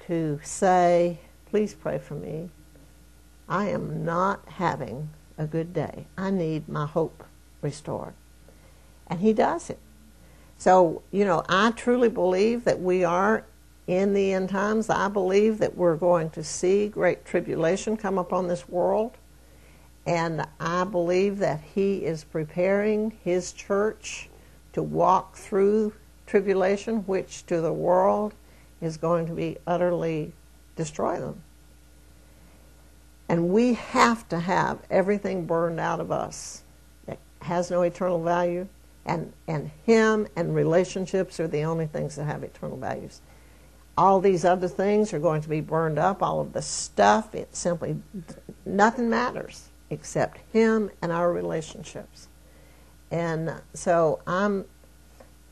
to say, please pray for me. I am not having a good day. I need my hope restored. And he does it. So, I truly believe that we are in the end times. I believe that we're going to see great tribulation come upon this world. And I believe that he is preparing his church to walk through tribulation, which to the world is going to be utterly destroy them. And we have to have everything burned out of us that has no eternal value. And him and relationships are the only things that have eternal values. All these other things are going to be burned up. All of the stuff, it simply, nothing matters except him and our relationships. And so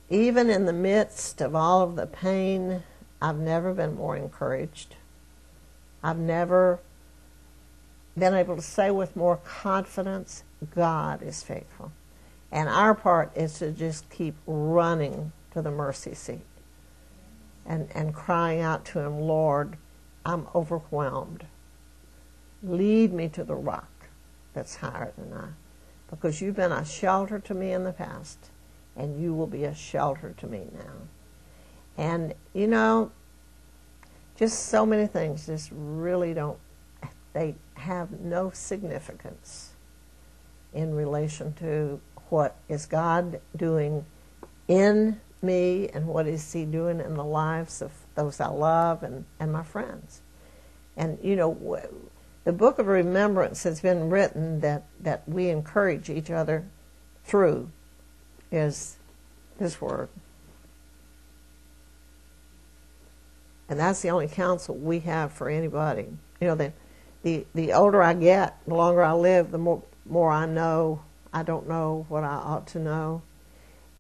even in the midst of all of the pain, I've never been more encouraged. I've never been able to say with more confidence, God is faithful. And our part is to just keep running to the mercy seat and crying out to him, Lord, I'm overwhelmed. Lead me to the rock that's higher than I. Because you've been a shelter to me in the past, and you will be a shelter to me now. And, just so many things just really they have no significance in relation to what is God doing in me and what is he doing in the lives of those I love and my friends. And, the book of remembrance has been written that we encourage each other through is this word. And that's the only counsel we have for anybody. The older I get, the longer I live, the more I know I don't know what I ought to know.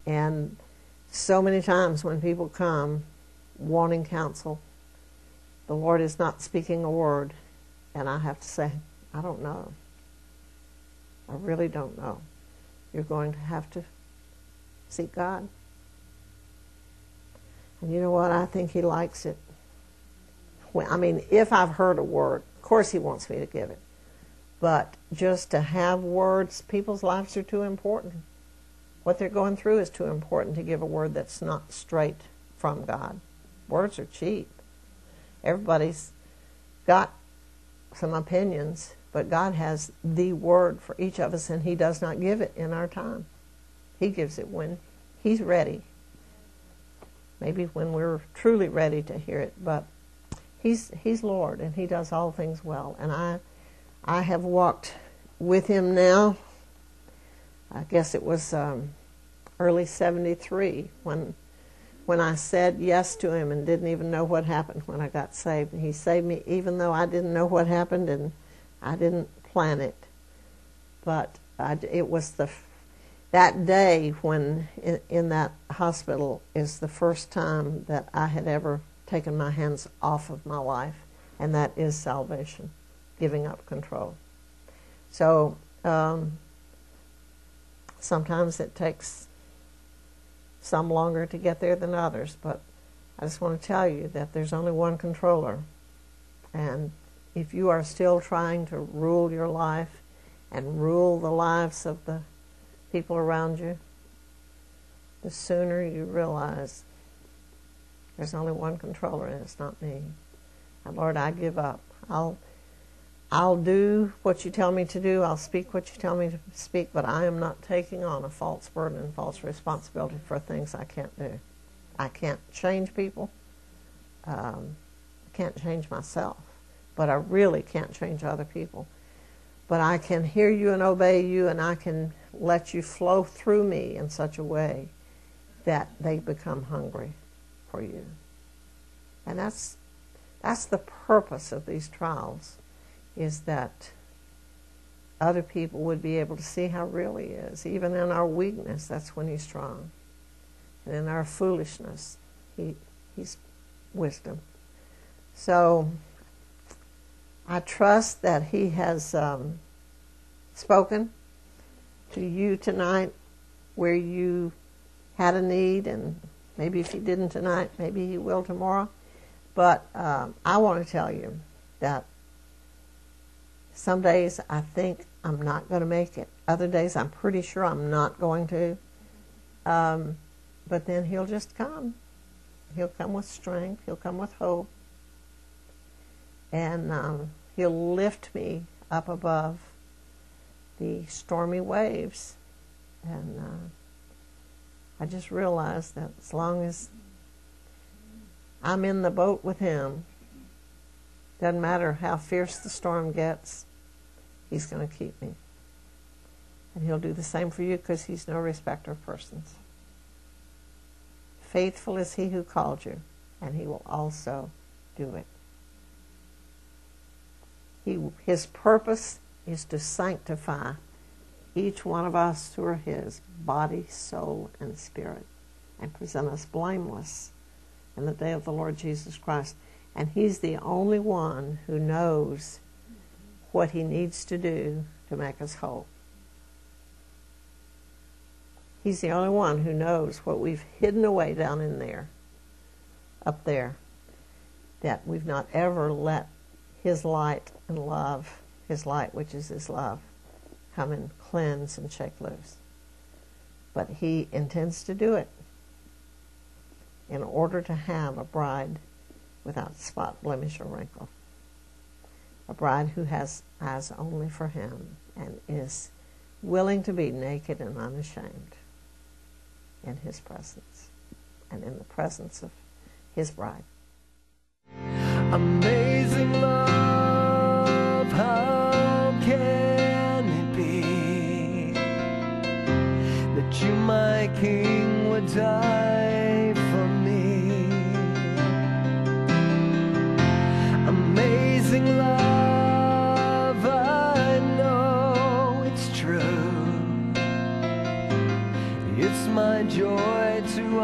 And so many times when people come wanting counsel, the Lord is not speaking a word, and I have to say, I don't know. I really don't know. You're going to have to seek God. And you know what? I think he likes it. If I've heard a word, of course he wants me to give it. But just to have words, people's lives are too important. What they're going through is too important to give a word that's not straight from God. Words are cheap. Everybody's got some opinions, but God has the word for each of us, and he does not give it in our time. He gives it when he's ready. Maybe when we're truly ready to hear it, but he's Lord, and he does all things well. And I have walked with him now. I guess it was early 73 when I said yes to him and didn't even know what happened when I got saved. And he saved me even though I didn't know what happened and I didn't plan it. But it was that day when in that hospital is the first time that I had ever taken my hands off of my life, and that is salvation. Giving up control. So sometimes it takes some longer to get there than others, but I just want to tell you that there's only one controller. And if you are still trying to rule your life and rule the lives of the people around you, the sooner you realize there's only one controller and it's not me. And Lord, I give up. I'll do what you tell me to do. I'll speak what you tell me to speak, but I am not taking on a false burden and false responsibility for things I can't do. I can't change people. I can't change myself, but I really can't change other people. But I can hear you and obey you, and I can let you flow through me in such a way that they become hungry for you. And that's the purpose of these trials, is that other people would be able to see how real he is. Even in our weakness, that's when he's strong. And in our foolishness, he's wisdom. So I trust that he has spoken to you tonight where you had a need, and maybe if he didn't tonight, maybe he will tomorrow. But I want to tell you that some days I think I'm not going to make it. Other days I'm pretty sure I'm not going to. But then he'll just come. He'll come with strength. He'll come with hope. And he'll lift me up above the stormy waves. And I just realized that as long as I'm in the boat with him, doesn't matter how fierce the storm gets, he's going to keep me. And he'll do the same for you, because he's no respecter of persons. Faithful is he who called you, and he will also do it. His purpose is to sanctify each one of us who are his, body, soul, and spirit, and present us blameless in the day of the Lord Jesus Christ. And he's the only one who knows what he needs to do to make us whole. He's the only one who knows what we've hidden away down in there, up there, that we've not ever let his light and love, his light, which is his love, come and cleanse and shake loose. But he intends to do it in order to have a bride without spot, blemish, or wrinkle. A bride who has eyes only for him and is willing to be naked and unashamed in his presence and in the presence of his bride. Amazing love, how can it be that you, my King, would die for me? Amazing love, I know it's true. It's my joy to